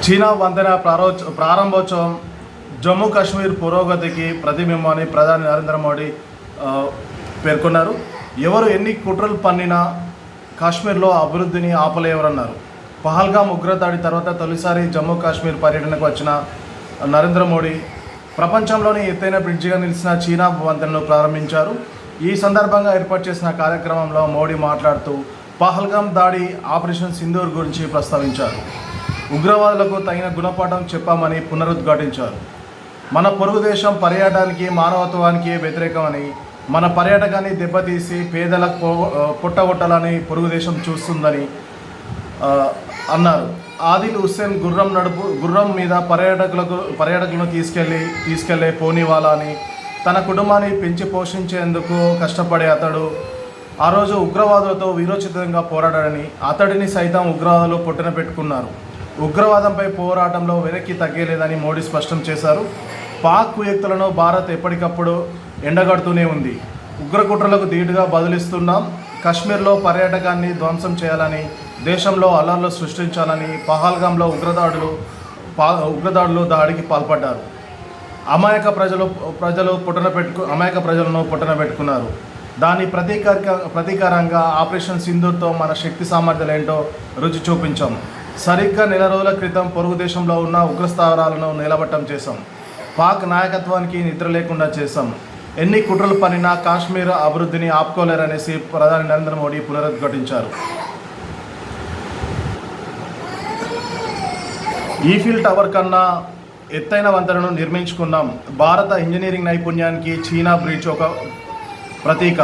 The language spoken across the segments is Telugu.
చీనా వంతెన ప్రారంభోత్సవం జమ్మూ కాశ్మీర్ పురోగతికి ప్రతిబింబమని ప్రధాని నరేంద్ర మోడీ పేర్కొన్నారు. ఎవరు ఎన్ని కుట్రలు పన్నినా కాశ్మీర్లో అభివృద్ధిని ఆపలేవరన్నారు. పహల్గామ్ ఉగ్రదాడి తర్వాత తొలిసారి జమ్మూ కాశ్మీర్ పర్యటనకు వచ్చిన నరేంద్ర మోడీ ప్రపంచంలోని ఎత్తైన బ్రిడ్జిగా నిలిచిన చీనా వంతెనను ప్రారంభించారు. ఈ సందర్భంగా ఏర్పాటు చేసిన కార్యక్రమంలో మోడీ మాట్లాడుతూ పహల్గామ్ దాడి, ఆపరేషన్ సింధూర్ గురించి ప్రస్తావించారు. ఉగ్రవాదులకు తగిన గుణపాఠం చెప్పామని పునరుద్ఘాటించారు. మన పొరుగు దేశం పర్యాటకానికి, మానవత్వానికి వ్యతిరేకమని, మన పర్యాటకాన్ని దెబ్బతీసి పేదలకు పుట్టగొట్టాలని పొరుగు దేశం చూస్తుందని అన్నారు. ఆదిల్ హుస్సేన్ గుర్రం మీద పర్యాటకులను తీసుకెళ్లే పోనీవాలా అని తన కుటుంబాన్ని పెంచి పోషించేందుకు కష్టపడే అతడు ఆ రోజు ఉగ్రవాదులతో వీరోచితంగా పోరాడాడని, అతడిని సైతం ఉగ్రవాదులు పొట్టున పెట్టుకున్నారు. ఉగ్రవాదంపై పోరాటంలో వెనక్కి తగ్గలేదని మోడీ స్పష్టం చేశారు. పాక్ కుయుక్తులను భారత్ ఎప్పటికప్పుడు ఎండగడుతూనే ఉంది. ఉగ్రకుట్రలకు ధీటుగా బదులిస్తున్నాం. కశ్మీర్లో పర్యాటకాన్ని ధ్వంసం చేయాలని, దేశంలో అల్లర్లు సృష్టించాలని పహల్గామ్లో ఉగ్రదాడులు దాడికి పాల్పడ్డారు. అమాయక ప్రజలను పుట్టన పెట్టుకున్నారు. దాని ప్రతీకారంగా ఆపరేషన్ సింధూర్తో మన శక్తి సామర్థ్యాలేంటో రుచి చూపించాం. సరిగ్గా నెల రోజుల క్రితం పొరుగు దేశంలో ఉన్న ఉగ్రస్థావరాలను నిలబట్టం చేశాం. పాక్ నాయకత్వానికి నిద్ర లేకుండా చేశాం. ఎన్ని కుట్రలు పనినా కాశ్మీర్ అభివృద్ధిని ఆపుకోలేరనేసి ప్రధాని నరేంద్ర మోడీ పునరుద్ఘాటించారు. ఈఫిల్ టవర్ కన్నా ఎత్తైన వంతెనను నిర్మించుకున్నాం. భారత ఇంజనీరింగ్ నైపుణ్యానికి చీనా బ్రిడ్జ్ ఒక ప్రతీక.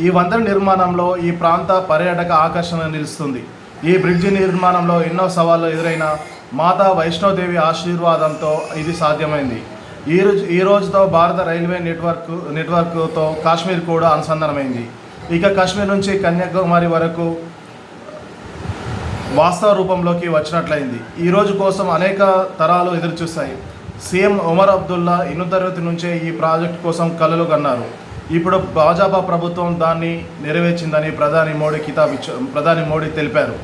ఈ వంతెన నిర్మాణంలో ఈ ప్రాంత పర్యాటక ఆకర్షణ నిలుస్తుంది. ఈ బ్రిడ్జి నిర్మాణంలో ఎన్నో సవాళ్లు ఎదురైన మాతా వైష్ణోదేవి ఆశీర్వాదంతో ఇది సాధ్యమైంది. ఈ రోజుతో భారత రైల్వే నెట్వర్క్తో కాశ్మీర్ కూడా అనుసంధానమైంది. ఇక కాశ్మీర్ నుంచి కన్యాకుమారి వరకు వాస్తవ రూపంలోకి వచ్చినట్లయింది. ఈ రోజు కోసం అనేక తరాలు ఎదురుచూస్తాయి. సీఎం ఒమర్ అబ్దుల్లా 8వ తరగతి నుంచే ఈ ప్రాజెక్టు కోసం కలలు కన్నారు. ఇప్పుడు భాజపా ప్రభుత్వం దాన్ని నెరవేర్చిందని ప్రధాని మోడీ తెలిపారు.